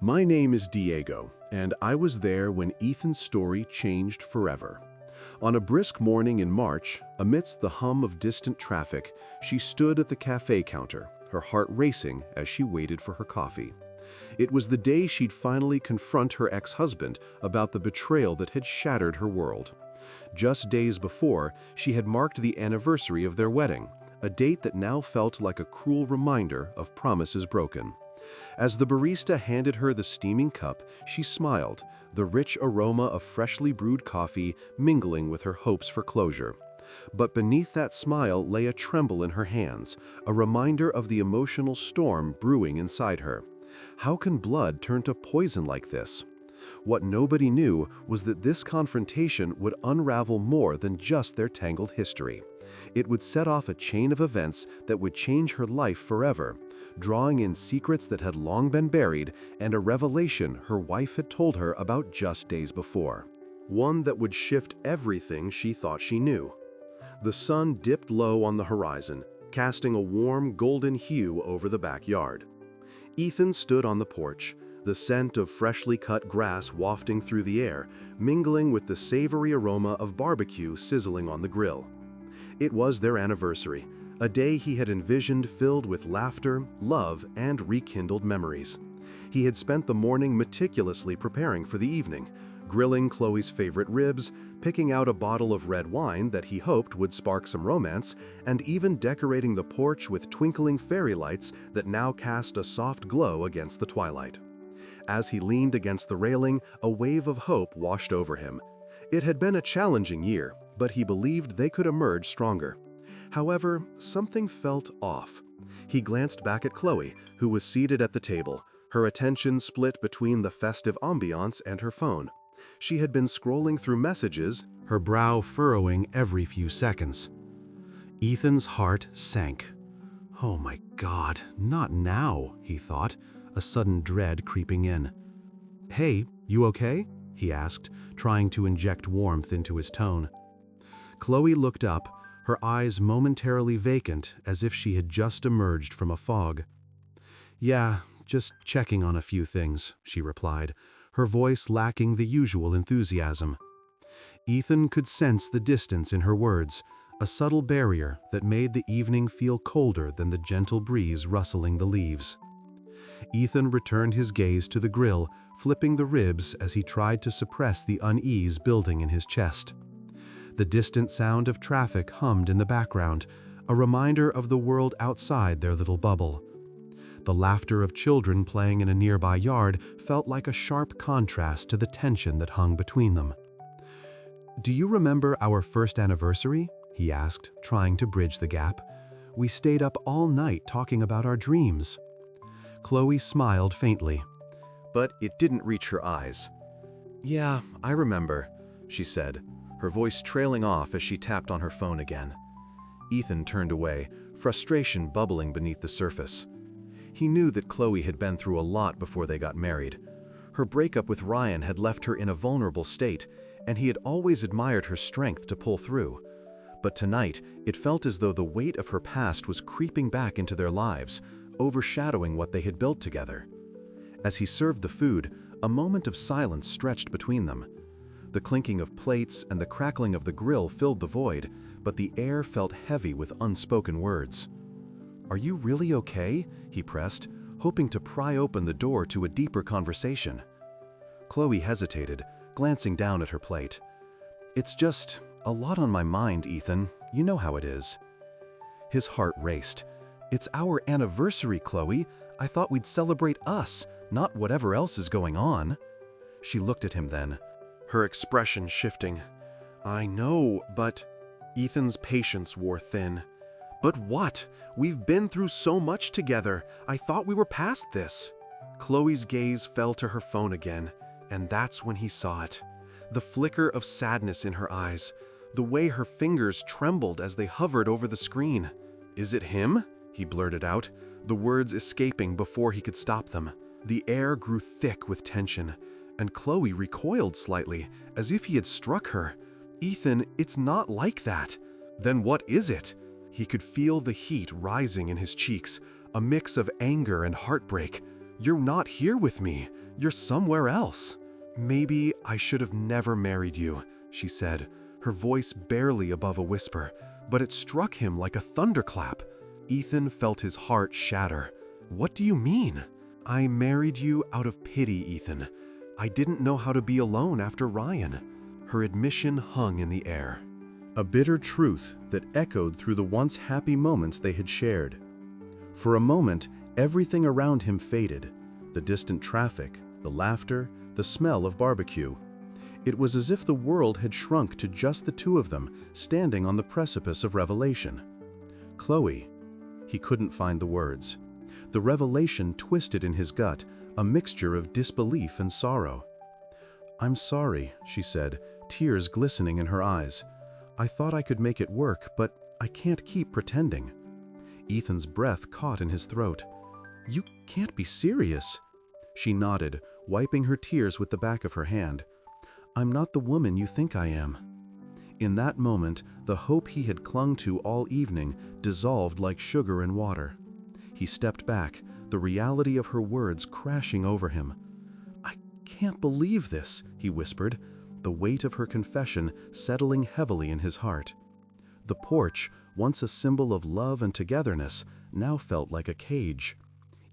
My name is Diego, and I was there when Ethan's story changed forever. On a brisk morning in March, amidst the hum of distant traffic, she stood at the cafe counter, her heart racing as she waited for her coffee. It was the day she'd finally confront her ex-husband about the betrayal that had shattered her world. Just days before, she had marked the anniversary of their wedding, a date that now felt like a cruel reminder of promises broken. As the barista handed her the steaming cup, she smiled, the rich aroma of freshly brewed coffee mingling with her hopes for closure. But beneath that smile lay a tremble in her hands, a reminder of the emotional storm brewing inside her. How can blood turn to poison like this? What nobody knew was that this confrontation would unravel more than just their tangled history. It would set off a chain of events that would change her life forever, drawing in secrets that had long been buried and a revelation her wife had told her about just days before. One that would shift everything she thought she knew. The sun dipped low on the horizon, casting a warm golden hue over the backyard. Ethan stood on the porch, the scent of freshly cut grass wafting through the air, mingling with the savory aroma of barbecue sizzling on the grill. It was their anniversary, a day he had envisioned filled with laughter, love, and rekindled memories. He had spent the morning meticulously preparing for the evening, grilling Chloe's favorite ribs, picking out a bottle of red wine that he hoped would spark some romance, and even decorating the porch with twinkling fairy lights that now cast a soft glow against the twilight. As he leaned against the railing, a wave of hope washed over him. It had been a challenging year, but he believed they could emerge stronger. However, something felt off. He glanced back at Chloe, who was seated at the table, her attention split between the festive ambiance and her phone. She had been scrolling through messages, her brow furrowing every few seconds. Ethan's heart sank. Oh my God, not now, he thought, a sudden dread creeping in. Hey, you okay? He asked, trying to inject warmth into his tone. Chloe looked up, her eyes momentarily vacant as if she had just emerged from a fog. Yeah, just checking on a few things, she replied, her voice lacking the usual enthusiasm. Ethan could sense the distance in her words, a subtle barrier that made the evening feel colder than the gentle breeze rustling the leaves. Ethan returned his gaze to the grill, flipping the ribs as he tried to suppress the unease building in his chest. The distant sound of traffic hummed in the background, a reminder of the world outside their little bubble. The laughter of children playing in a nearby yard felt like a sharp contrast to the tension that hung between them. "Do you remember our first anniversary?" he asked, trying to bridge the gap. "We stayed up all night talking about our dreams." Chloe smiled faintly, but it didn't reach her eyes. "Yeah, I remember," she said, her voice trailing off as she tapped on her phone again. Ethan turned away, frustration bubbling beneath the surface. He knew that Chloe had been through a lot before they got married. Her breakup with Ryan had left her in a vulnerable state, and he had always admired her strength to pull through. But tonight, it felt as though the weight of her past was creeping back into their lives, overshadowing what they had built together. As he served the food, a moment of silence stretched between them. The clinking of plates and the crackling of the grill filled the void, but the air felt heavy with unspoken words. "Are you really okay?" he pressed, hoping to pry open the door to a deeper conversation. Chloe hesitated, glancing down at her plate. "It's just a lot on my mind, Ethan. You know how it is." His heart raced. "It's our anniversary, Chloe. I thought we'd celebrate us, not whatever else is going on." She looked at him then, her expression shifting. "I know, but..." Ethan's patience wore thin. "But what? We've been through so much together. I thought we were past this." Chloe's gaze fell to her phone again, and that's when he saw it. The flicker of sadness in her eyes, the way her fingers trembled as they hovered over the screen. "Is it him?" he blurted out, the words escaping before he could stop them. The air grew thick with tension, and Chloe recoiled slightly, as if he had struck her. "Ethan, it's not like that." "Then what is it?" He could feel the heat rising in his cheeks, a mix of anger and heartbreak. You're not here with me. You're somewhere else." "Maybe I should have never married you," she said, her voice barely above a whisper, but it struck him like a thunderclap. Ethan felt his heart shatter. "What do you mean?" "I married you out of pity, Ethan. I didn't know how to be alone after Ryan." Her admission hung in the air, a bitter truth that echoed through the once happy moments they had shared. For a moment, everything around him faded: the distant traffic, the laughter, the smell of barbecue. It was as if the world had shrunk to just the two of them, standing on the precipice of revelation. "Chloe." He couldn't find the words. The revelation twisted in his gut, a mixture of disbelief and sorrow. "I'm sorry," she said, tears glistening in her eyes. "I thought I could make it work, but I can't keep pretending." Ethan's breath caught in his throat. "You can't be serious." She nodded, wiping her tears with the back of her hand. "I'm not the woman you think I am." In that moment, the hope he had clung to all evening dissolved like sugar in water. He stepped back, the reality of her words crashing over him. "I can't believe this," he whispered, the weight of her confession settling heavily in his heart. The porch, once a symbol of love and togetherness, now felt like a cage.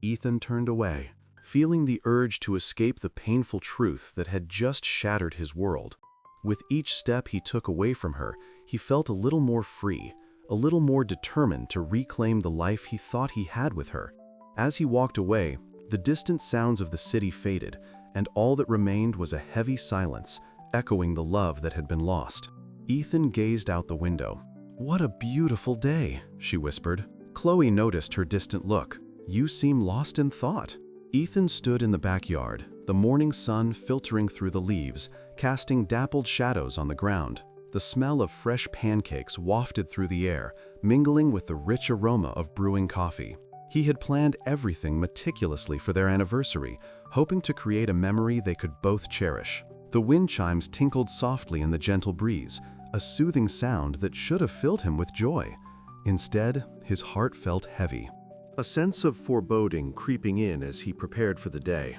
Ethan turned away, feeling the urge to escape the painful truth that had just shattered his world. With each step he took away from her, he felt a little more free, a little more determined to reclaim the life he thought he had with her. As he walked away, the distant sounds of the city faded, and all that remained was a heavy silence, echoing the love that had been lost. Ethan gazed out the window. "What a beautiful day," she whispered. Chloe noticed her distant look. "You seem lost in thought." Ethan stood in the backyard, the morning sun filtering through the leaves, casting dappled shadows on the ground. The smell of fresh pancakes wafted through the air, mingling with the rich aroma of brewing coffee. He had planned everything meticulously for their anniversary, hoping to create a memory they could both cherish. The wind chimes tinkled softly in the gentle breeze, a soothing sound that should have filled him with joy. Instead, his heart felt heavy, a sense of foreboding creeping in as he prepared for the day.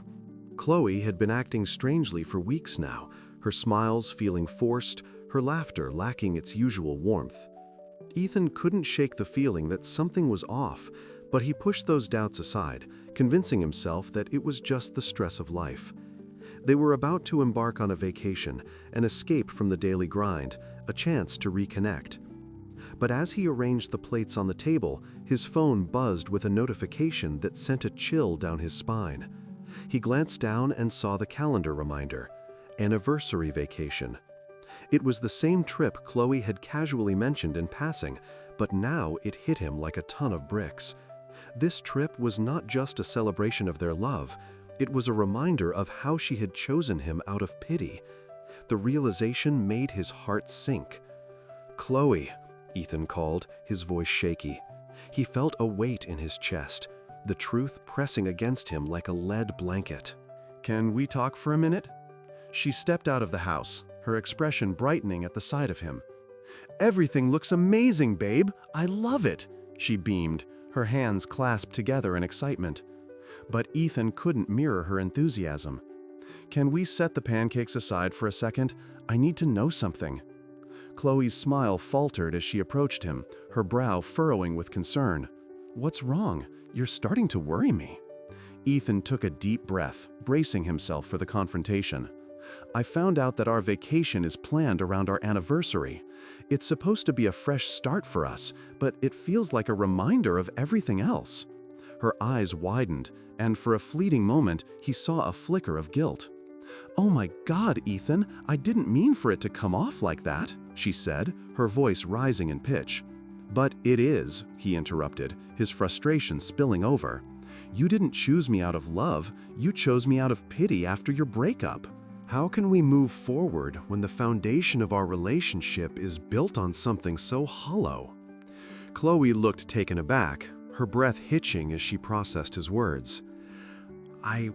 Chloe had been acting strangely for weeks now, her smiles feeling forced, her laughter lacking its usual warmth. Ethan couldn't shake the feeling that something was off, but he pushed those doubts aside, convincing himself that it was just the stress of life. They were about to embark on a vacation, an escape from the daily grind, a chance to reconnect. But as he arranged the plates on the table, his phone buzzed with a notification that sent a chill down his spine. He glanced down and saw the calendar reminder: anniversary vacation. It was the same trip Chloe had casually mentioned in passing, but now it hit him like a ton of bricks. This trip was not just a celebration of their love, it was a reminder of how she had chosen him out of pity. The realization made his heart sink. "Chloe," Ethan called, his voice shaky. He felt a weight in his chest, the truth pressing against him like a lead blanket. "Can we talk for a minute?" She stepped out of the house, her expression brightening at the sight of him. "Everything looks amazing, babe. I love it," she beamed, her hands clasped together in excitement. But Ethan couldn't mirror her enthusiasm. "Can we set the pancakes aside for a second? I need to know something." Chloe's smile faltered as she approached him, her brow furrowing with concern. "What's wrong? You're starting to worry me." Ethan took a deep breath, bracing himself for the confrontation. "I found out that our vacation is planned around our anniversary. It's supposed to be a fresh start for us, but it feels like a reminder of everything else." Her eyes widened, and for a fleeting moment, he saw a flicker of guilt. "Oh my God, Ethan, I didn't mean for it to come off like that," she said, her voice rising in pitch. "But it is," he interrupted, his frustration spilling over. "You didn't choose me out of love, you chose me out of pity after your breakup. How can we move forward when the foundation of our relationship is built on something so hollow?" Chloe looked taken aback, her breath hitching as she processed his words. I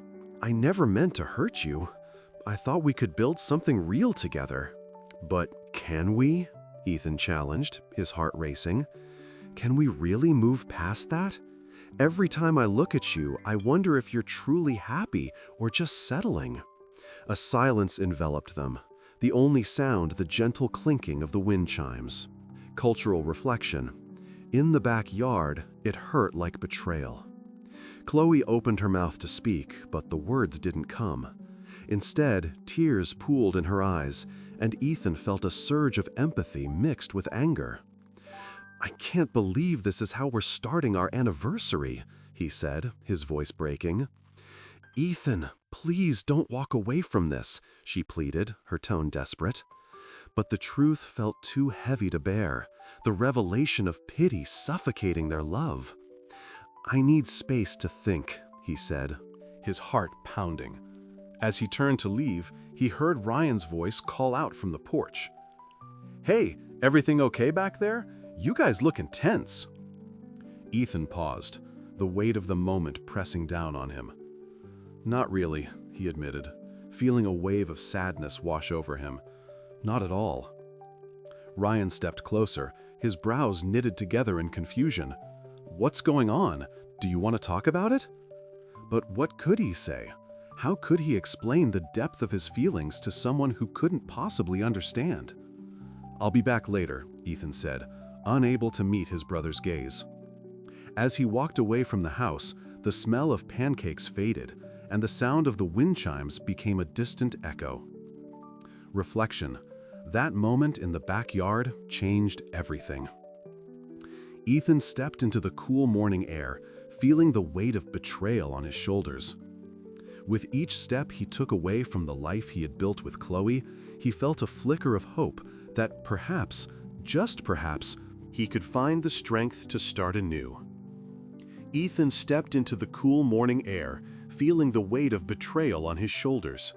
never meant to hurt you. I thought we could build something real together." "But can we?" Ethan challenged, his heart racing. "Can we really move past that? Every time I look at you, I wonder if you're truly happy or just settling." A silence enveloped them, the only sound the gentle clinking of the wind chimes. Cultural reflection. In the backyard, it hurt like betrayal. Chloe opened her mouth to speak, but the words didn't come. Instead, tears pooled in her eyes, and Ethan felt a surge of empathy mixed with anger. "I can't believe this is how we're starting our anniversary," he said, his voice breaking. "Ethan, please don't walk away from this," she pleaded, her tone desperate. But the truth felt too heavy to bear, the revelation of pity suffocating their love. "I need space to think," he said, his heart pounding. As he turned to leave, he heard Ryan's voice call out from the porch. "Hey, everything okay back there? You guys look intense." Ethan paused, the weight of the moment pressing down on him. "Not really," he admitted, feeling a wave of sadness wash over him. "Not at all." Ryan stepped closer, his brows knitted together in confusion. "What's going on? Do you want to talk about it?" But what could he say? How could he explain the depth of his feelings to someone who couldn't possibly understand? "I'll be back later," Ethan said, unable to meet his brother's gaze. As he walked away from the house, the smell of pancakes faded, and the sound of the wind chimes became a distant echo. Reflection. That moment in the backyard changed everything. Ethan stepped into the cool morning air, feeling the weight of betrayal on his shoulders. With each step he took away from the life he had built with Chloe, he felt a flicker of hope that perhaps, just perhaps, he could find the strength to start anew. Ethan stepped into the cool morning air, feeling the weight of betrayal on his shoulders.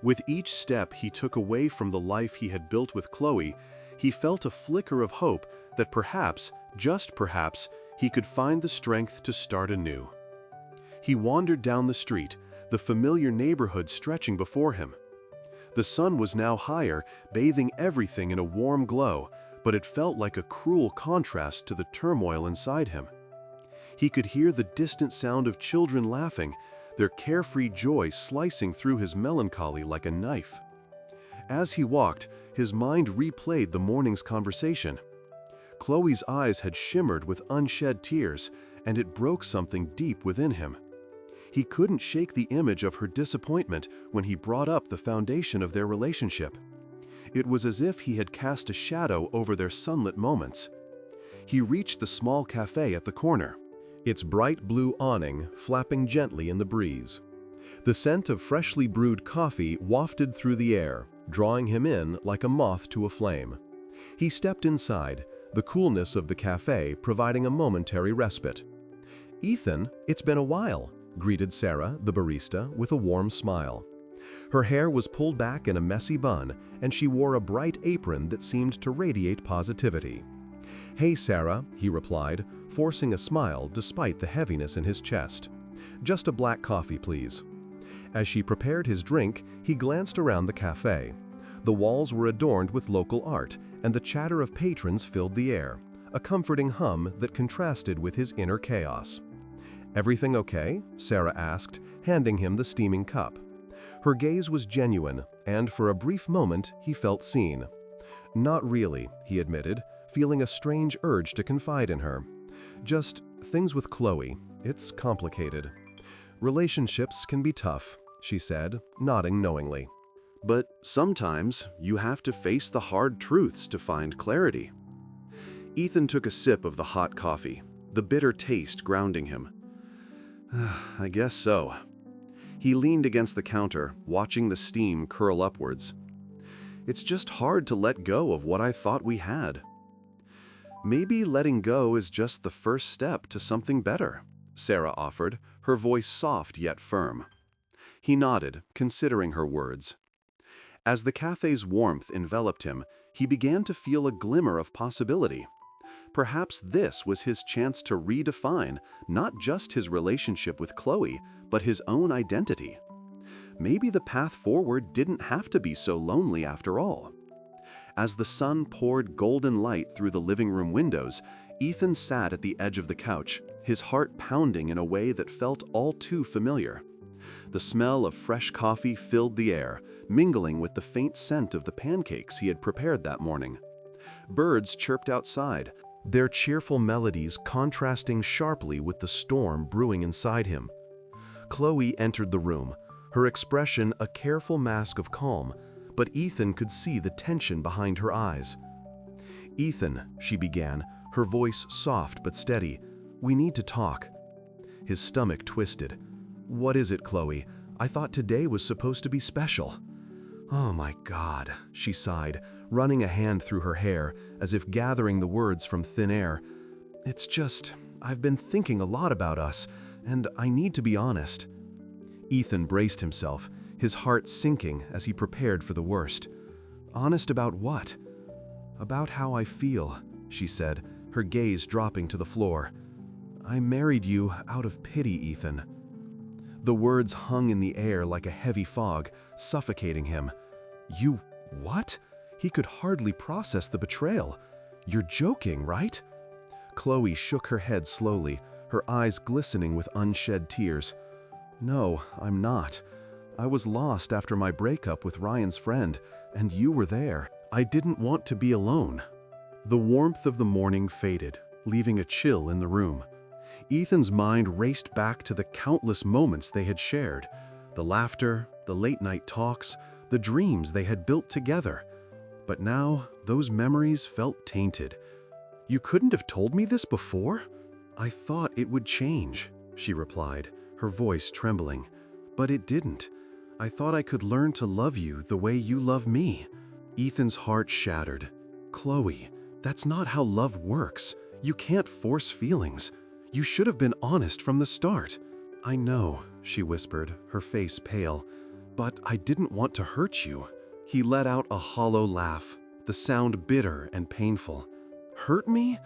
With each step he took away from the life he had built with Chloe, he felt a flicker of hope that perhaps, just perhaps, he could find the strength to start anew. He wandered down the street, the familiar neighborhood stretching before him. The sun was now higher, bathing everything in a warm glow, but it felt like a cruel contrast to the turmoil inside him. He could hear the distant sound of children laughing, their carefree joy slicing through his melancholy like a knife. As he walked, his mind replayed the morning's conversation. Chloe's eyes had shimmered with unshed tears, and it broke something deep within him. He couldn't shake the image of her disappointment when he brought up the foundation of their relationship. It was as if he had cast a shadow over their sunlit moments. He reached the small cafe at the corner, its bright blue awning flapping gently in the breeze. The scent of freshly brewed coffee wafted through the air, drawing him in like a moth to a flame. He stepped inside, the coolness of the cafe providing a momentary respite. "Ethan, it's been a while," greeted Sarah, the barista, with a warm smile. Her hair was pulled back in a messy bun, and she wore a bright apron that seemed to radiate positivity. "Hey, Sarah," he replied, forcing a smile despite the heaviness in his chest. "Just a black coffee, please." As she prepared his drink, he glanced around the cafe. The walls were adorned with local art, and the chatter of patrons filled the air, a comforting hum that contrasted with his inner chaos. "Everything okay?" Sarah asked, handing him the steaming cup. Her gaze was genuine, and for a brief moment he felt seen. "Not really," he admitted, feeling a strange urge to confide in her. "Just things with Chloe. It's complicated. Relationships can be tough," she said, nodding knowingly. "But sometimes you have to face the hard truths to find clarity." Ethan took a sip of the hot coffee, the bitter taste grounding him. "I guess so." He leaned against the counter, watching the steam curl upwards. "It's just hard to let go of what I thought we had." "Maybe letting go is just the first step to something better," Sarah offered, her voice soft yet firm. He nodded, considering her words. As the cafe's warmth enveloped him, he began to feel a glimmer of possibility. Perhaps this was his chance to redefine not just his relationship with Chloe, but his own identity. Maybe the path forward didn't have to be so lonely after all. As the sun poured golden light through the living room windows, Ethan sat at the edge of the couch, his heart pounding in a way that felt all too familiar. The smell of fresh coffee filled the air, mingling with the faint scent of the pancakes he had prepared that morning. Birds chirped outside, their cheerful melodies contrasting sharply with the storm brewing inside him. Chloe entered the room, her expression a careful mask of calm, but Ethan could see the tension behind her eyes. "Ethan," she began, her voice soft but steady, "we need to talk." His stomach twisted. "What is it, Chloe? I thought today was supposed to be special." "Oh my God," she sighed, running a hand through her hair, as if gathering the words from thin air. "It's just, I've been thinking a lot about us, and I need to be honest." Ethan braced himself, his heart sinking as he prepared for the worst. "Honest about what?" "About how I feel," she said, her gaze dropping to the floor. "I married you out of pity, Ethan." The words hung in the air like a heavy fog, suffocating him. "You what?" He could hardly process the betrayal. "You're joking, right?" Chloe shook her head slowly, her eyes glistening with unshed tears. "No, I'm not. I was lost after my breakup with Ryan's friend, and you were there. I didn't want to be alone." The warmth of the morning faded, leaving a chill in the room. Ethan's mind raced back to the countless moments they had shared, the laughter, the late-night talks, the dreams they had built together. But now, those memories felt tainted. "You couldn't have told me this before?" "I thought it would change," she replied, her voice trembling. "But it didn't. I thought I could learn to love you the way you love me." Ethan's heart shattered. "Chloe, that's not how love works. You can't force feelings. You should have been honest from the start." "I know," she whispered, her face pale, "but I didn't want to hurt you." He let out a hollow laugh, the sound bitter and painful. "Hurt me?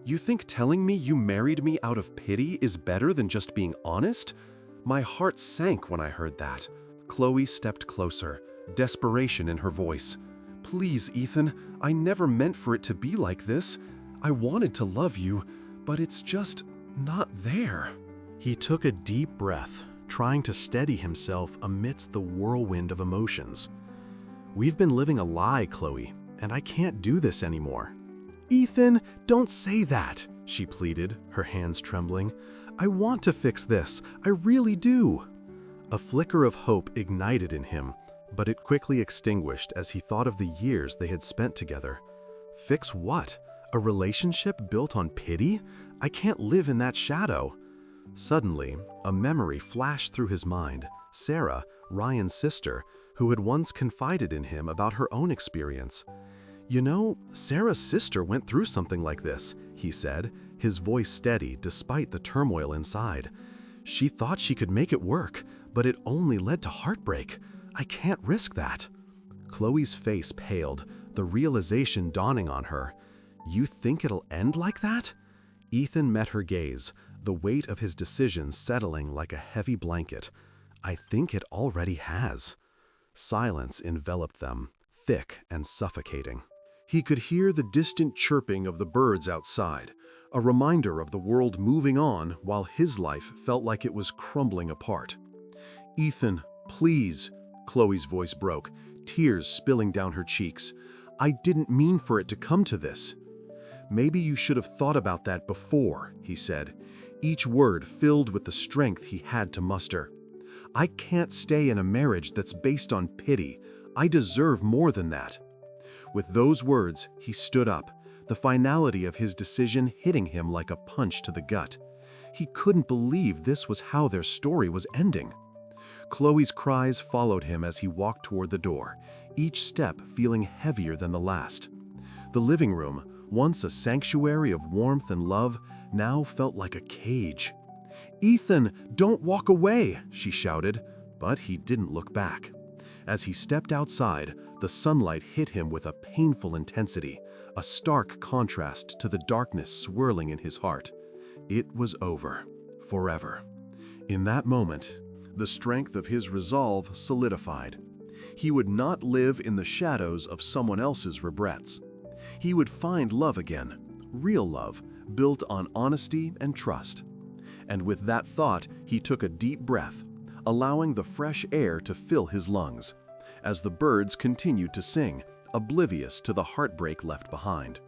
You think telling me you married me out of pity is better than just being honest?" My heart sank when I heard that. Chloe stepped closer, desperation in her voice. "Please, Ethan, I never meant for it to be like this. I wanted to love you, but it's just not there." He took a deep breath, trying to steady himself amidst the whirlwind of emotions. "We've been living a lie, Chloe, and I can't do this anymore." "Ethan, don't say that," she pleaded, her hands trembling. "I want to fix this. I really do." A flicker of hope ignited in him, but it quickly extinguished as he thought of the years they had spent together. Fix what? A relationship built on pity? I can't live in that shadow. Suddenly, a memory flashed through his mind. Sarah, Ryan's sister, who had once confided in him about her own experience. "You know, Sarah's sister went through something like this," he said, his voice steady despite the turmoil inside. "She thought she could make it work, but it only led to heartbreak. I can't risk that." Chloe's face paled, the realization dawning on her. "You think it'll end like that?" Ethan met her gaze, the weight of his decision settling like a heavy blanket. "I think it already has." Silence enveloped them, thick and suffocating. He could hear the distant chirping of the birds outside, a reminder of the world moving on while his life felt like it was crumbling apart. "Ethan, please," Chloe's voice broke, tears spilling down her cheeks. "I didn't mean for it to come to this." "Maybe you should have thought about that before," he said, each word filled with the strength he had to muster. "I can't stay in a marriage that's based on pity. I deserve more than that." With those words, he stood up, the finality of his decision hitting him like a punch to the gut. He couldn't believe this was how their story was ending. Chloe's cries followed him as he walked toward the door, each step feeling heavier than the last. The living room, once a sanctuary of warmth and love, now felt like a cage. "Ethan, don't walk away," she shouted, but he didn't look back. As he stepped outside, the sunlight hit him with a painful intensity, a stark contrast to the darkness swirling in his heart. It was over, forever. In that moment, the strength of his resolve solidified. He would not live in the shadows of someone else's regrets. He would find love again, real love, built on honesty and trust. And with that thought, he took a deep breath, allowing the fresh air to fill his lungs, as the birds continued to sing, oblivious to the heartbreak left behind.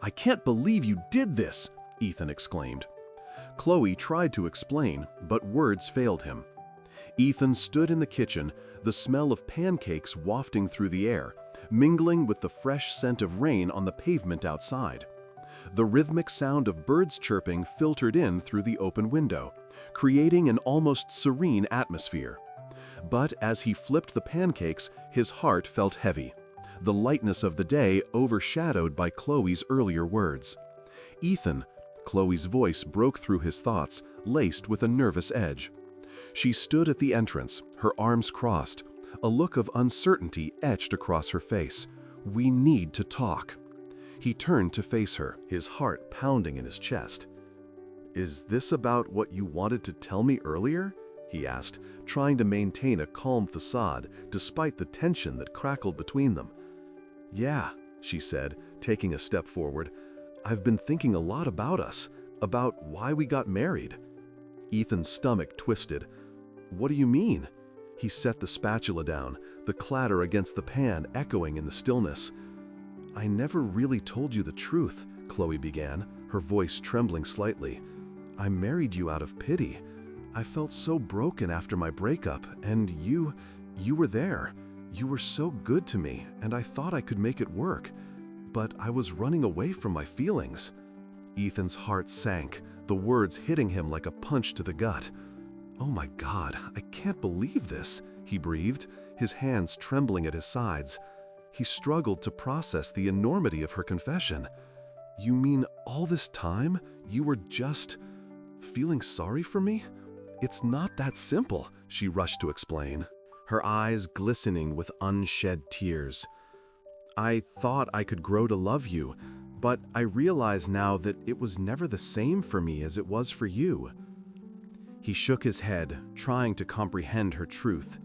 "I can't believe you did this!" Ethan exclaimed. Chloe tried to explain, but words failed him. Ethan stood in the kitchen, the smell of pancakes wafting through the air, mingling with the fresh scent of rain on the pavement outside. The rhythmic sound of birds chirping filtered in through the open window, creating an almost serene atmosphere. But as he flipped the pancakes, his heart felt heavy, the lightness of the day overshadowed by Chloe's earlier words. "Ethan," Chloe's voice broke through his thoughts, laced with a nervous edge. She stood at the entrance, her arms crossed, a look of uncertainty etched across her face. "We need to talk." He turned to face her, his heart pounding in his chest. "Is this about what you wanted to tell me earlier?" he asked, trying to maintain a calm facade despite the tension that crackled between them. "Yeah," she said, taking a step forward. "I've been thinking a lot about us, about why we got married." Ethan's stomach twisted. "What do you mean?" He set the spatula down, the clatter against the pan echoing in the stillness. "I never really told you the truth," Chloe began, her voice trembling slightly. "I married you out of pity. I felt so broken after my breakup, and you were there. You were so good to me, and I thought I could make it work. But I was running away from my feelings." Ethan's heart sank, the words hitting him like a punch to the gut. "Oh my God, I can't believe this," he breathed, his hands trembling at his sides. He struggled to process the enormity of her confession. "You mean all this time you were just feeling sorry for me? It's not that simple," she rushed to explain, her eyes glistening with unshed tears. "I thought I could grow to love you, but I realize now that it was never the same for me as it was for you." He shook his head, trying to comprehend her truth.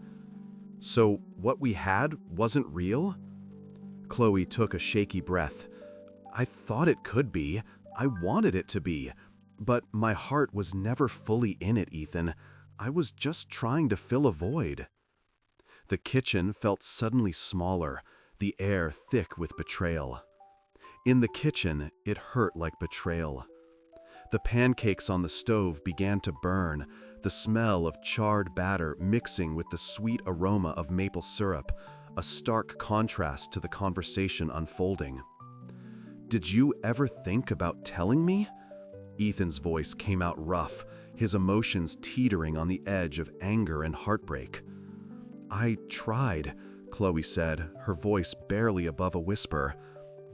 "So what we had wasn't real?" Chloe took a shaky breath. "I thought it could be. I wanted it to be. But my heart was never fully in it, Ethan. I was just trying to fill a void." The kitchen felt suddenly smaller, the air thick with betrayal. In the kitchen, it hurt like betrayal. The pancakes on the stove began to burn, the smell of charred batter mixing with the sweet aroma of maple syrup, a stark contrast to the conversation unfolding. "Did you ever think about telling me?" Ethan's voice came out rough, his emotions teetering on the edge of anger and heartbreak. "I tried," Chloe said, her voice barely above a whisper.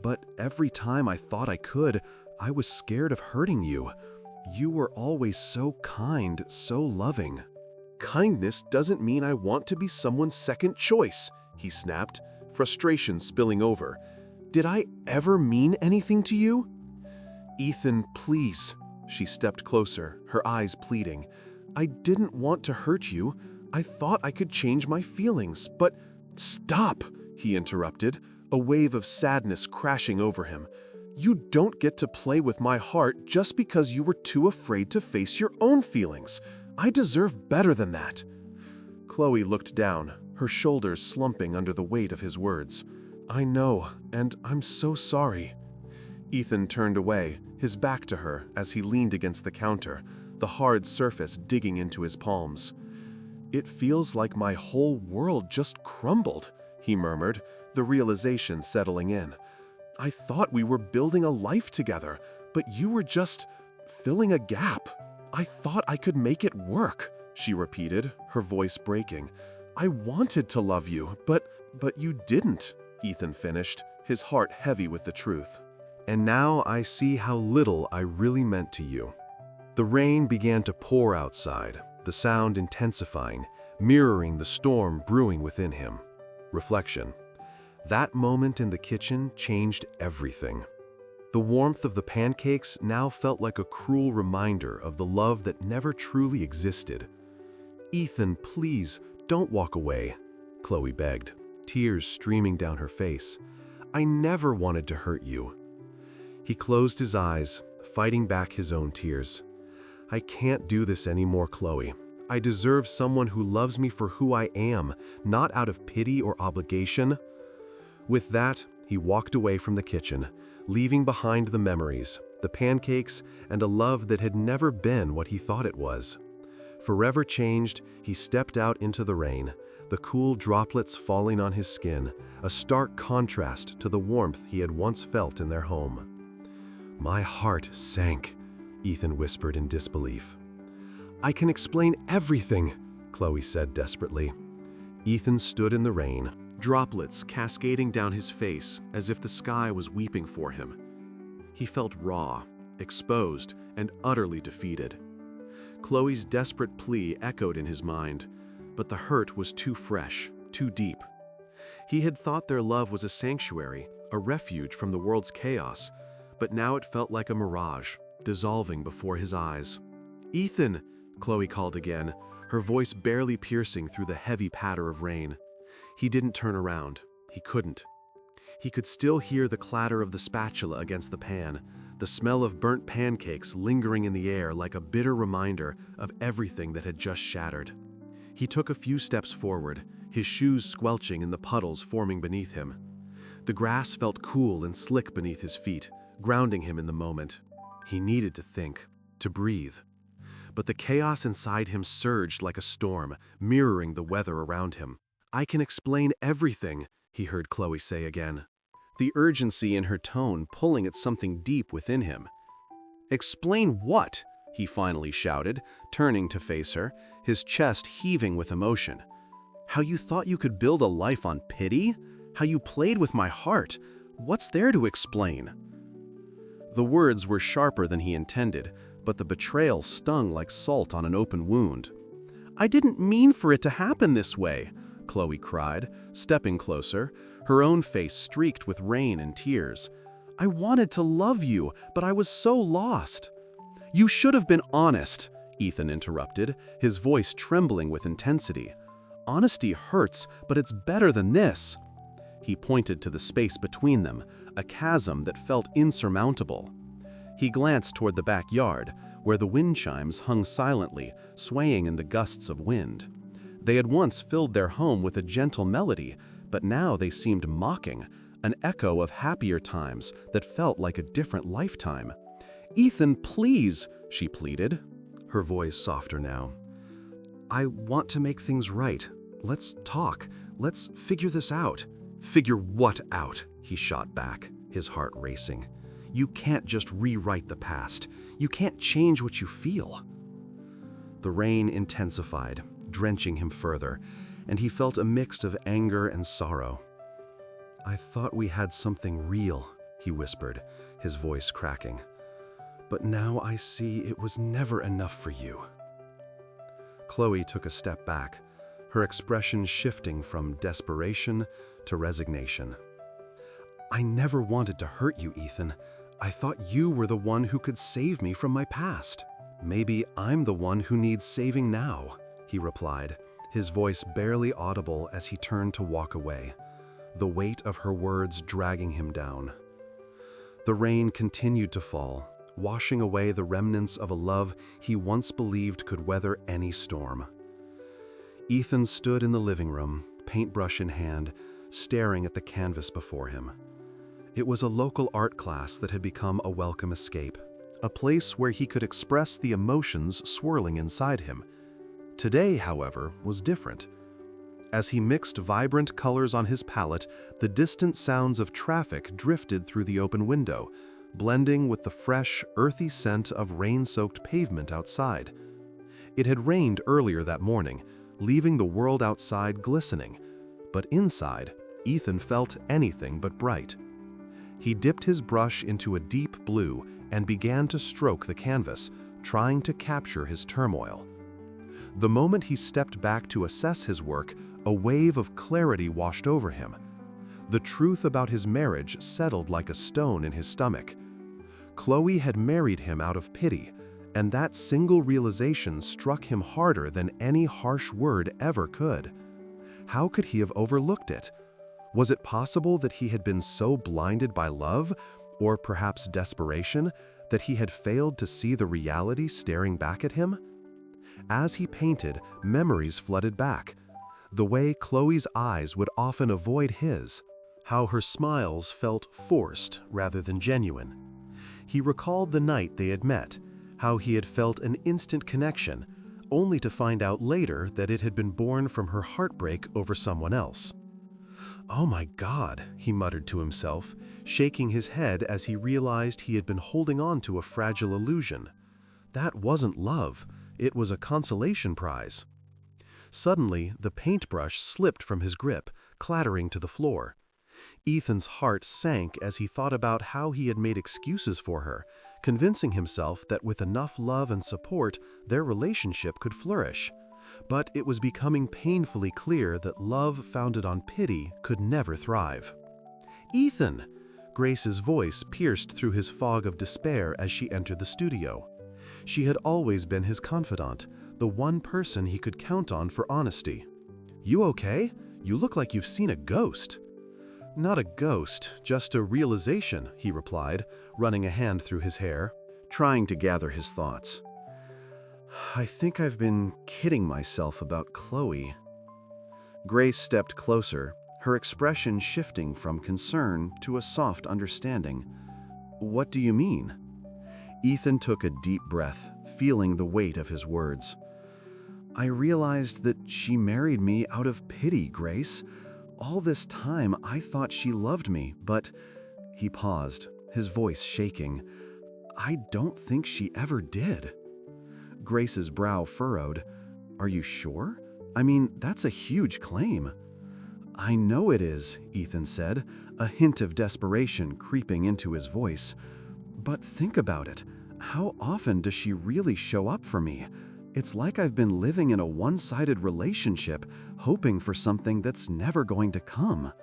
"But every time I thought I could, I was scared of hurting you. You were always so kind, so loving." "Kindness doesn't mean I want to be someone's second choice," he snapped, frustration spilling over. "Did I ever mean anything to you?" "Ethan, please." She stepped closer, her eyes pleading. "I didn't want to hurt you. I thought I could change my feelings, but—" "Stop!" he interrupted, a wave of sadness crashing over him. "You don't get to play with my heart just because you were too afraid to face your own feelings. I deserve better than that." Chloe looked down, her shoulders slumping under the weight of his words. "I know, and I'm so sorry." Ethan turned away, his back to her as he leaned against the counter, the hard surface digging into his palms. "It feels like my whole world just crumbled," he murmured, the realization settling in. "I thought we were building a life together, but you were just filling a gap. I thought I could make it work," she repeated, her voice breaking. "I wanted to love you, but you didn't," Ethan finished, his heart heavy with the truth. "And now I see how little I really meant to you." The rain began to pour outside, the sound intensifying, mirroring the storm brewing within him. Reflection. That moment in the kitchen changed everything. The warmth of the pancakes now felt like a cruel reminder of the love that never truly existed. "Ethan, please, don't walk away," Chloe begged, tears streaming down her face. "I never wanted to hurt you." He closed his eyes, fighting back his own tears. I can't do this anymore, Chloe. I deserve someone who loves me for who I am, not out of pity or obligation." With that, he walked away from the kitchen, leaving behind the memories, the pancakes, and a love that had never been what he thought it was. Forever changed, he stepped out into the rain, the cool droplets falling on his skin, a stark contrast to the warmth he had once felt in their home. "My heart sank," Ethan whispered in disbelief. "I can explain everything," Chloe said desperately. Ethan stood in the rain, droplets cascading down his face as if the sky was weeping for him. He felt raw, exposed, and utterly defeated. Chloe's desperate plea echoed in his mind, but the hurt was too fresh, too deep. He had thought their love was a sanctuary, a refuge from the world's chaos, but now it felt like a mirage, dissolving before his eyes. "Ethan!" Chloe called again, her voice barely piercing through the heavy patter of rain. He didn't turn around. He couldn't. He could still hear the clatter of the spatula against the pan, the smell of burnt pancakes lingering in the air like a bitter reminder of everything that had just shattered. He took a few steps forward, his shoes squelching in the puddles forming beneath him. The grass felt cool and slick beneath his feet, grounding him in the moment. He needed to think, to breathe. But the chaos inside him surged like a storm, mirroring the weather around him. "I can explain everything," he heard Chloe say again, the urgency in her tone pulling at something deep within him. "Explain what?" he finally shouted, turning to face her, his chest heaving with emotion. "How you thought you could build a life on pity? How you played with my heart? What's there to explain?" The words were sharper than he intended, but the betrayal stung like salt on an open wound. "I didn't mean for it to happen this way," Chloe cried, stepping closer, her own face streaked with rain and tears. "I wanted to love you, but I was so lost." "You should have been honest," Ethan interrupted, his voice trembling with intensity. "Honesty hurts, but it's better than this." He pointed to the space between them, a chasm that felt insurmountable. He glanced toward the backyard, where the wind chimes hung silently, swaying in the gusts of wind. They had once filled their home with a gentle melody, but now they seemed mocking, an echo of happier times that felt like a different lifetime. "Ethan, please," she pleaded, her voice softer now. "I want to make things right. Let's talk. Let's figure this out." "Figure what out?" he shot back, his heart racing. "You can't just rewrite the past. You can't change what you feel." The rain intensified, drenching him further, and he felt a mix of anger and sorrow. "I thought we had something real," he whispered, his voice cracking. "But now I see it was never enough for you." Chloe took a step back, her expression shifting from desperation to resignation. "I never wanted to hurt you, Ethan. I thought you were the one who could save me from my past." "Maybe I'm the one who needs saving now," he replied, his voice barely audible as he turned to walk away, the weight of her words dragging him down. The rain continued to fall, washing away the remnants of a love he once believed could weather any storm. Ethan stood in the living room, paintbrush in hand, staring at the canvas before him. It was a local art class that had become a welcome escape, a place where he could express the emotions swirling inside him. Today, however, was different. As he mixed vibrant colors on his palette, the distant sounds of traffic drifted through the open window, blending with the fresh, earthy scent of rain-soaked pavement outside. It had rained earlier that morning, leaving the world outside glistening, but inside, Ethan felt anything but bright. He dipped his brush into a deep blue and began to stroke the canvas, trying to capture his turmoil. The moment he stepped back to assess his work, a wave of clarity washed over him. The truth about his marriage settled like a stone in his stomach. Chloe had married him out of pity, and that single realization struck him harder than any harsh word ever could. How could he have overlooked it? Was it possible that he had been so blinded by love, or perhaps desperation, that he had failed to see the reality staring back at him? As he painted, memories flooded back. The way Chloe's eyes would often avoid his, how her smiles felt forced rather than genuine. He recalled the night they had met, how he had felt an instant connection, only to find out later that it had been born from her heartbreak over someone else. "Oh my God," he muttered to himself, shaking his head as he realized he had been holding on to a fragile illusion. That wasn't love, it was a consolation prize. Suddenly, the paintbrush slipped from his grip, clattering to the floor. Ethan's heart sank as he thought about how he had made excuses for her, convincing himself that with enough love and support, their relationship could flourish. But it was becoming painfully clear that love founded on pity could never thrive. "Ethan!" Grace's voice pierced through his fog of despair as she entered the studio. She had always been his confidant, the one person he could count on for honesty. "You okay? You look like you've seen a ghost." "Not a ghost, just a realization," he replied, running a hand through his hair, trying to gather his thoughts. "I think I've been kidding myself about Chloe." Grace stepped closer, her expression shifting from concern to a soft understanding. "What do you mean?" Ethan took a deep breath, feeling the weight of his words. "I realized that she married me out of pity, Grace. All this time I thought she loved me, but—" He paused, his voice shaking. "I don't think she ever did." Grace's brow furrowed. "Are you sure? I mean, that's a huge claim." "I know it is," Ethan said, a hint of desperation creeping into his voice. "But think about it. How often does she really show up for me? It's like I've been living in a one-sided relationship, hoping for something that's never going to come."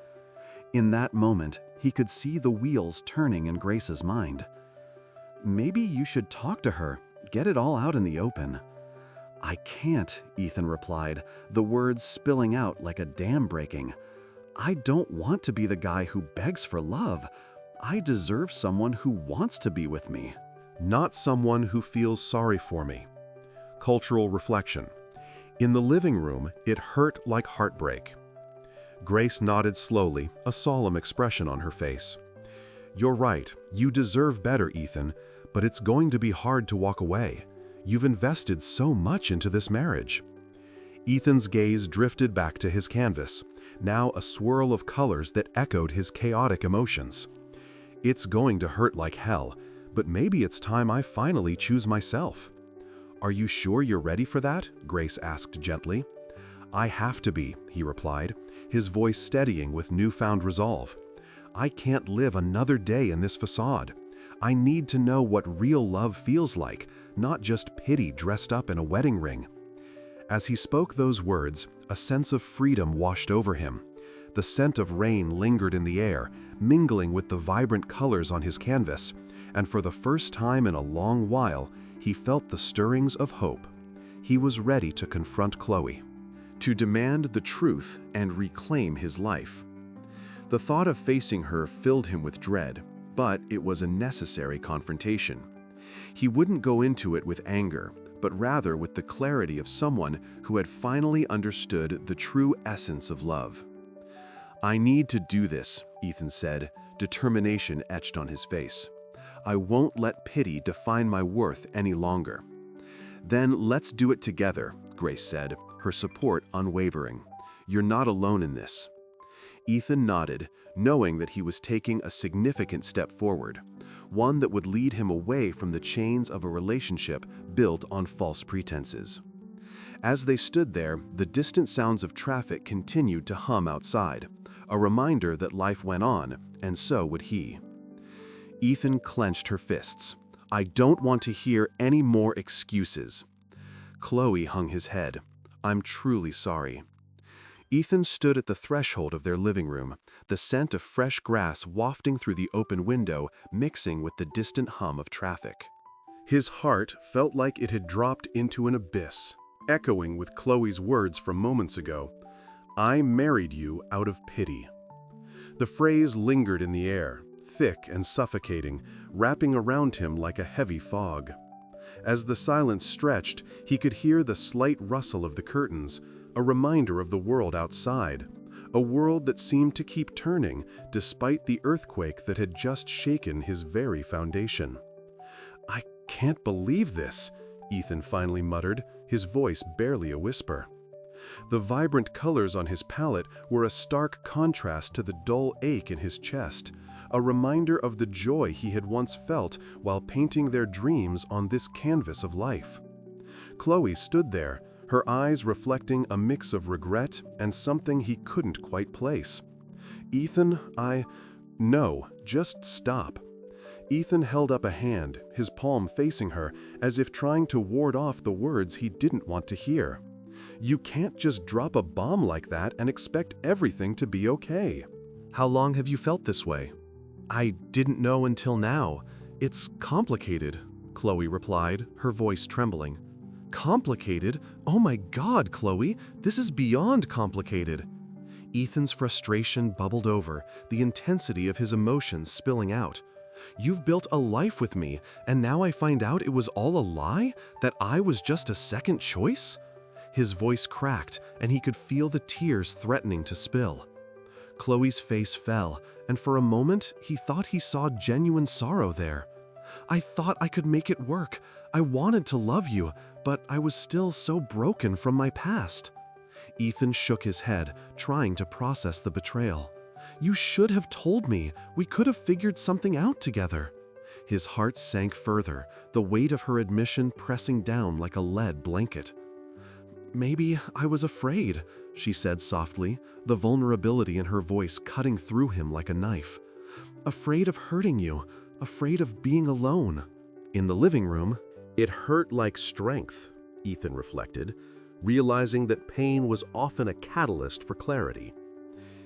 In that moment, he could see the wheels turning in Grace's mind. "Maybe you should talk to her, get it all out in the open." "I can't," Ethan replied, the words spilling out like a dam breaking. "I don't want to be the guy who begs for love. I deserve someone who wants to be with me, not someone who feels sorry for me." Cultural reflection. In the living room, it hurt like heartbreak. Grace nodded slowly, a solemn expression on her face. "You're right, you deserve better, Ethan, but it's going to be hard to walk away. You've invested so much into this marriage." Ethan's gaze drifted back to his canvas, now a swirl of colors that echoed his chaotic emotions. "It's going to hurt like hell, but maybe it's time I finally choose myself." "Are you sure you're ready for that?" Grace asked gently. "I have to be," he replied, his voice steadying with newfound resolve. "I can't live another day in this facade. I need to know what real love feels like, not just pity dressed up in a wedding ring." As he spoke those words, a sense of freedom washed over him. The scent of rain lingered in the air, mingling with the vibrant colors on his canvas, and for the first time in a long while, he felt the stirrings of hope. He was ready to confront Chloe, to demand the truth and reclaim his life. The thought of facing her filled him with dread, but it was a necessary confrontation. He wouldn't go into it with anger, but rather with the clarity of someone who had finally understood the true essence of love. "I need to do this," Ethan said, determination etched on his face. "I won't let pity define my worth any longer." "Then let's do it together," Grace said, her support unwavering. "You're not alone in this." Ethan nodded, knowing that he was taking a significant step forward, one that would lead him away from the chains of a relationship built on false pretenses. As they stood there, the distant sounds of traffic continued to hum outside, a reminder that life went on, and so would he. Ethan clenched her fists. "I don't want to hear any more excuses." Chloe hung his head. "I'm truly sorry." Ethan stood at the threshold of their living room, the scent of fresh grass wafting through the open window, mixing with the distant hum of traffic. His heart felt like it had dropped into an abyss, echoing with Chloe's words from moments ago, "I married you out of pity." The phrase lingered in the air, thick and suffocating, wrapping around him like a heavy fog. As the silence stretched, he could hear the slight rustle of the curtains, a reminder of the world outside, a world that seemed to keep turning despite the earthquake that had just shaken his very foundation. "I can't believe this," Ethan finally muttered, his voice barely a whisper. The vibrant colors on his palette were a stark contrast to the dull ache in his chest, a reminder of the joy he had once felt while painting their dreams on this canvas of life. Chloe stood there, her eyes reflecting a mix of regret and something he couldn't quite place. "Ethan, No, just stop." Ethan held up a hand, his palm facing her, as if trying to ward off the words he didn't want to hear. "You can't just drop a bomb like that and expect everything to be okay." "How long have you felt this way?" "I didn't know until now. It's complicated," Chloe replied, her voice trembling. "Complicated? Oh my God, Chloe, this is beyond complicated." Ethan's frustration bubbled over, the intensity of his emotions spilling out. "You've built a life with me, and now I find out it was all a lie? That I was just a second choice?" His voice cracked, and he could feel the tears threatening to spill. Chloe's face fell, and for a moment he thought he saw genuine sorrow there. "I thought I could make it work. I wanted to love you, but I was still so broken from my past." Ethan shook his head, trying to process the betrayal. "You should have told me. We could have figured something out together." His heart sank further, the weight of her admission pressing down like a lead blanket. "Maybe I was afraid," she said softly, the vulnerability in her voice cutting through him like a knife. "Afraid of hurting you, afraid of being alone." In the living room, it hurt like strength, Ethan reflected, realizing that pain was often a catalyst for clarity.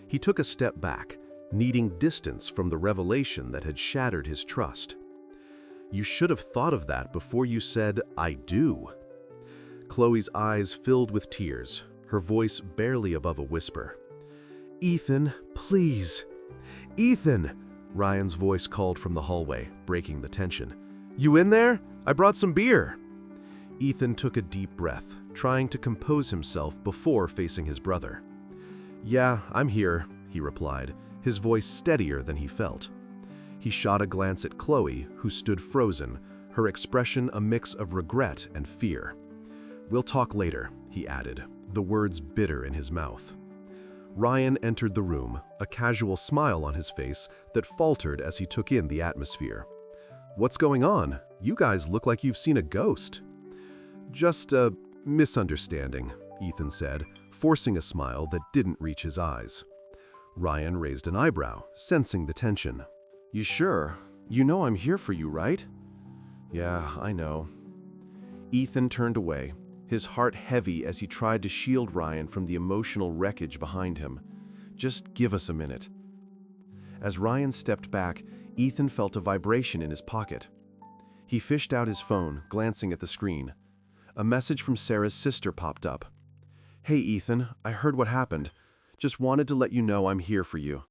He took a step back, needing distance from the revelation that had shattered his trust. "You should have thought of that before you said, 'I do.'" Chloe's eyes filled with tears, her voice barely above a whisper. "Ethan, please." "Ethan!" Ryan's voice called from the hallway, breaking the tension. "You in there? I brought some beer." Ethan took a deep breath, trying to compose himself before facing his brother. "Yeah, I'm here," he replied, his voice steadier than he felt. He shot a glance at Chloe, who stood frozen, her expression a mix of regret and fear. "We'll talk later," he added, the words bitter in his mouth. Ryan entered the room, a casual smile on his face that faltered as he took in the atmosphere. "What's going on? You guys look like you've seen a ghost." "Just a misunderstanding," Ethan said, forcing a smile that didn't reach his eyes. Ryan raised an eyebrow, sensing the tension. "You sure? You know I'm here for you, right?" "Yeah, I know." Ethan turned away, his heart heavy as he tried to shield Ryan from the emotional wreckage behind him. "Just give us a minute." As Ryan stepped back, Ethan felt a vibration in his pocket. He fished out his phone, glancing at the screen. A message from Sarah's sister popped up. "Hey Ethan, I heard what happened. Just wanted to let you know I'm here for you.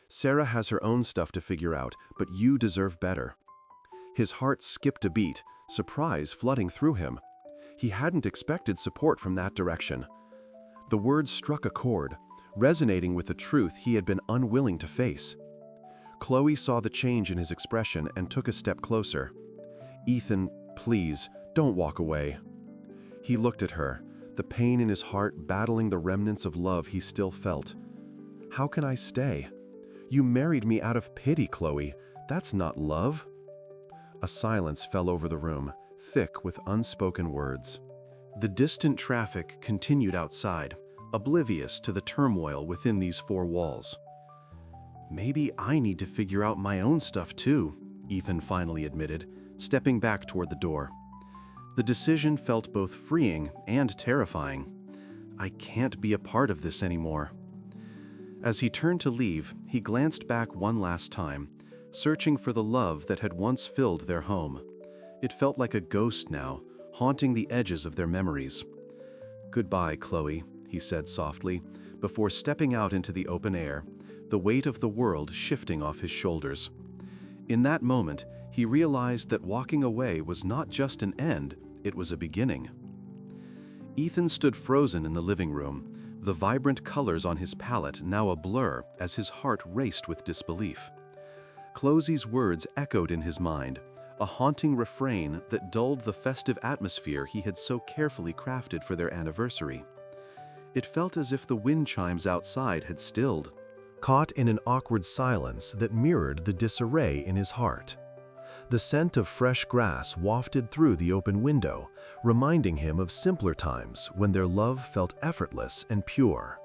Sarah has her own stuff to figure out, but you deserve better." His heart skipped a beat, surprise flooding through him. He hadn't expected support from that direction. The words struck a chord, resonating with the truth he had been unwilling to face. Chloe saw the change in his expression and took a step closer. "Ethan, please, don't walk away." He looked at her, the pain in his heart battling the remnants of love he still felt. "How can I stay? You married me out of pity, Chloe. That's not love." A silence fell over the room, thick with unspoken words. The distant traffic continued outside, oblivious to the turmoil within these four walls. "Maybe I need to figure out my own stuff too," Ethan finally admitted, stepping back toward the door. The decision felt both freeing and terrifying. "I can't be a part of this anymore." As he turned to leave, he glanced back one last time, searching for the love that had once filled their home. It felt like a ghost now, haunting the edges of their memories. "Goodbye, Chloe," he said softly, before stepping out into the open air, the weight of the world shifting off his shoulders. In that moment, he realized that walking away was not just an end, it was a beginning. Ethan stood frozen in the living room, the vibrant colors on his palette now a blur as his heart raced with disbelief. Chloe's words echoed in his mind, a haunting refrain that dulled the festive atmosphere he had so carefully crafted for their anniversary. It felt as if the wind chimes outside had stilled, caught in an awkward silence that mirrored the disarray in his heart. The scent of fresh grass wafted through the open window, reminding him of simpler times when their love felt effortless and pure.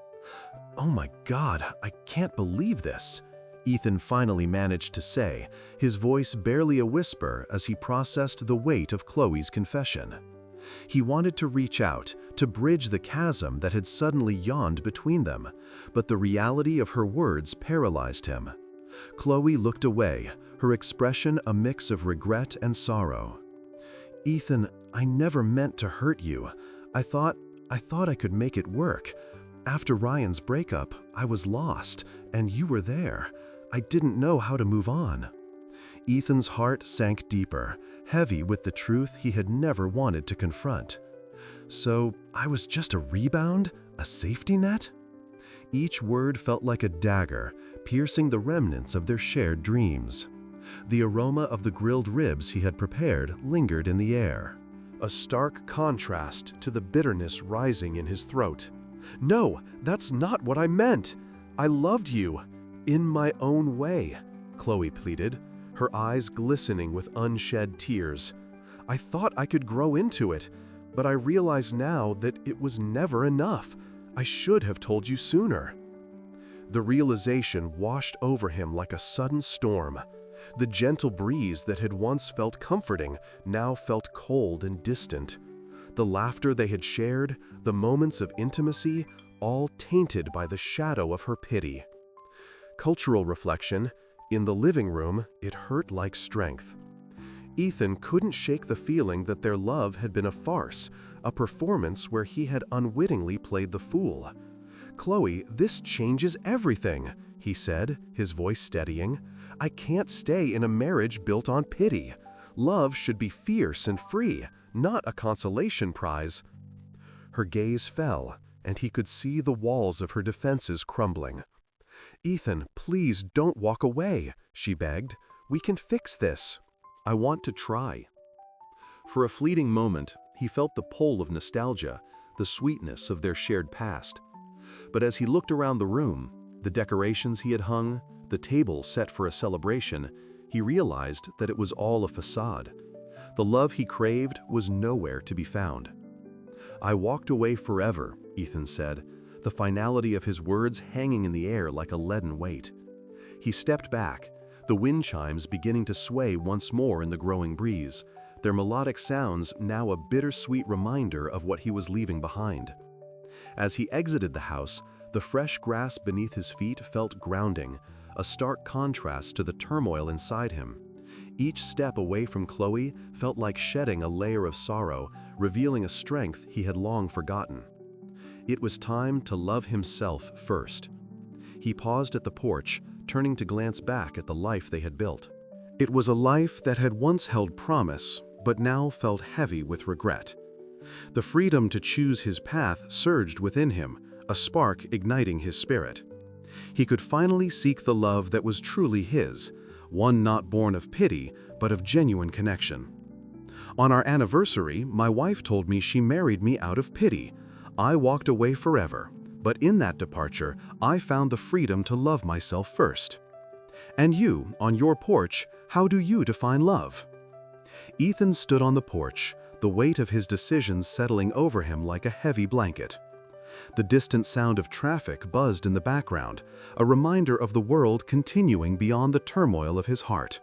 "Oh my God, I can't believe this," Ethan finally managed to say, his voice barely a whisper as he processed the weight of Chloe's confession. He wanted to reach out, to bridge the chasm that had suddenly yawned between them, but the reality of her words paralyzed him. Chloe looked away, her expression a mix of regret and sorrow. "Ethan, I never meant to hurt you. I thought I could make it work. After Ryan's breakup, I was lost, and you were there. I didn't know how to move on." Ethan's heart sank deeper, heavy with the truth he had never wanted to confront. "So, I was just a rebound? A safety net?" Each word felt like a dagger, piercing the remnants of their shared dreams. The aroma of the grilled ribs he had prepared lingered in the air, a stark contrast to the bitterness rising in his throat. "No, that's not what I meant. I loved you, in my own way," Chloe pleaded, her eyes glistening with unshed tears. "I thought I could grow into it, but I realize now that it was never enough. I should have told you sooner." The realization washed over him like a sudden storm. The gentle breeze that had once felt comforting now felt cold and distant. The laughter they had shared, the moments of intimacy, all tainted by the shadow of her pity. Cultural reflection: in the living room, it hurt like strength. Ethan couldn't shake the feeling that their love had been a farce, a performance where he had unwittingly played the fool. "Chloe, this changes everything," he said, his voice steadying. "I can't stay in a marriage built on pity. Love should be fierce and free, not a consolation prize." Her gaze fell, and he could see the walls of her defenses crumbling. "Ethan, please don't walk away," she begged. "We can fix this." "I want to try." For a fleeting moment, he felt the pull of nostalgia, the sweetness of their shared past. But as he looked around the room, the decorations he had hung, the table set for a celebration, he realized that it was all a facade. The love he craved was nowhere to be found. "I walked away forever," Ethan said, the finality of his words hanging in the air like a leaden weight. He stepped back, the wind chimes beginning to sway once more in the growing breeze, their melodic sounds now a bittersweet reminder of what he was leaving behind. As he exited the house, the fresh grass beneath his feet felt grounding, a stark contrast to the turmoil inside him. Each step away from Chloe felt like shedding a layer of sorrow, revealing a strength he had long forgotten. It was time to love himself first. He paused at the porch, turning to glance back at the life they had built. It was a life that had once held promise, but now felt heavy with regret. The freedom to choose his path surged within him, a spark igniting his spirit. He could finally seek the love that was truly his, one not born of pity, but of genuine connection. "On our anniversary, my wife told me she married me out of pity. I walked away forever, but in that departure, I found the freedom to love myself first. And you, on your porch, how do you define love?" Ethan stood on the porch, the weight of his decisions settling over him like a heavy blanket. The distant sound of traffic buzzed in the background, a reminder of the world continuing beyond the turmoil of his heart.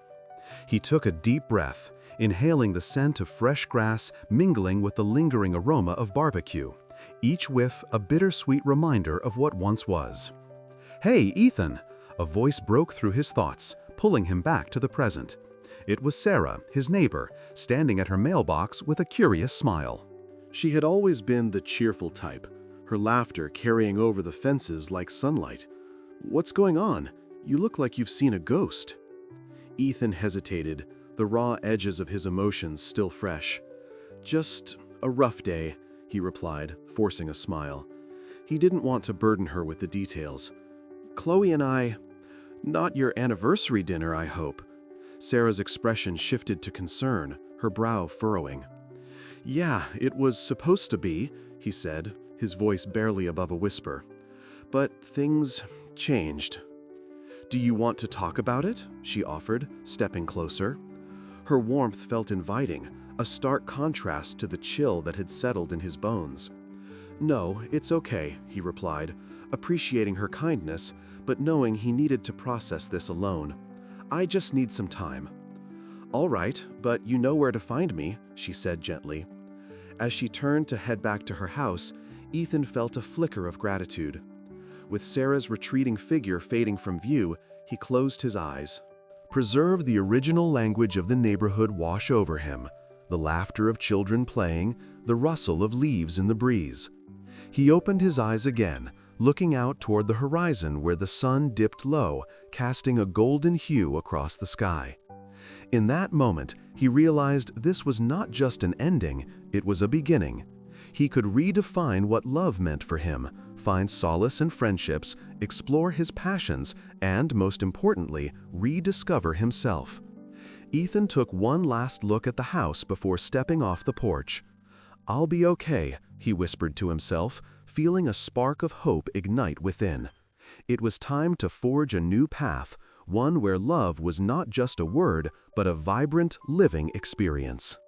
He took a deep breath, inhaling the scent of fresh grass mingling with the lingering aroma of barbecue, each whiff a bittersweet reminder of what once was. "Hey, Ethan!" A voice broke through his thoughts, pulling him back to the present. It was Sarah, his neighbor, standing at her mailbox with a curious smile. She had always been the cheerful type, her laughter carrying over the fences like sunlight. "What's going on? You look like you've seen a ghost." Ethan hesitated, the raw edges of his emotions still fresh. "Just a rough day," he replied, forcing a smile. He didn't want to burden her with the details. "Chloe and I... Not your anniversary dinner, I hope." Sarah's expression shifted to concern, her brow furrowing. "Yeah, it was supposed to be," he said, his voice barely above a whisper. "But things changed." "Do you want to talk about it?" she offered, stepping closer. Her warmth felt inviting, a stark contrast to the chill that had settled in his bones. "No, it's okay," he replied, appreciating her kindness, but knowing he needed to process this alone. "I just need some time." "All right, but you know where to find me," she said gently. As she turned to head back to her house, Ethan felt a flicker of gratitude. With Sarah's retreating figure fading from view, he closed his eyes. Preserve the original language of the neighborhood wash over him, the laughter of children playing, the rustle of leaves in the breeze. He opened his eyes again, looking out toward the horizon where the sun dipped low, casting a golden hue across the sky. In that moment, he realized this was not just an ending, it was a beginning. He could redefine what love meant for him, find solace in friendships, explore his passions, and, most importantly, rediscover himself. Ethan took one last look at the house before stepping off the porch. "I'll be okay," he whispered to himself, feeling a spark of hope ignite within. It was time to forge a new path, one where love was not just a word, but a vibrant, living experience.